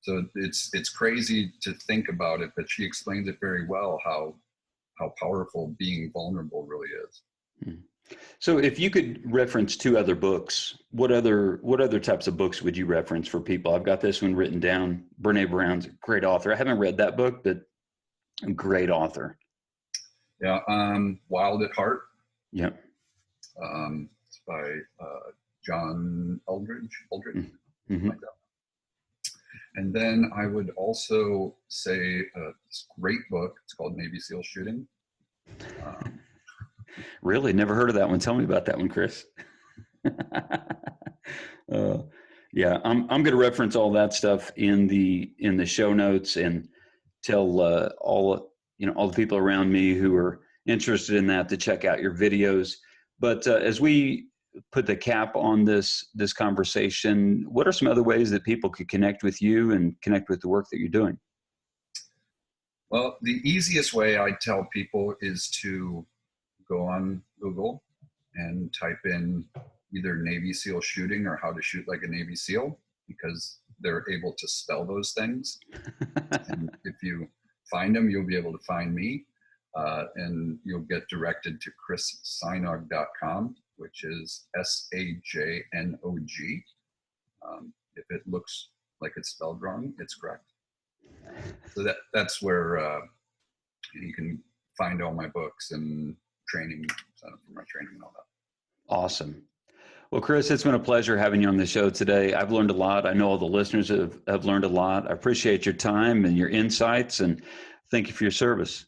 So it's crazy to think about it, but she explains it very well, how powerful being vulnerable really is. So if you could reference two other books, what other types of books would you reference for people? I've got this one written down. Brene Brown's a great author. I haven't read that book, but a great author. Yeah, Wild at Heart. Yeah. It's by John Eldridge, Mm-hmm. like that. And then I would also say this great book. It's called Navy SEAL Shooting. Really? Never heard of that one. Tell me about that one, Chris. Yeah, I'm going to reference all that stuff in the show notes, and tell all the people around me who are interested in that to check out your videos. But as we put the cap on this conversation, what are some other ways that people could connect with you and connect with the work that you're doing? Well, the easiest way I tell people is to go on Google and type in either Navy SEAL shooting or how to shoot like a Navy SEAL, because they're able to spell those things. And if you find them, you'll be able to find me, and you'll get directed to chrissajnog.com, which is Sajnog. If it looks like it's spelled wrong, it's correct. So that's where you can find all my books and training, sign up for my training and all that. Awesome. Well, Chris, it's been a pleasure having you on the show today. I've learned a lot. I know all the listeners have learned a lot. I appreciate your time and your insights, and thank you for your service.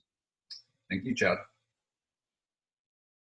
Thank you, Chad.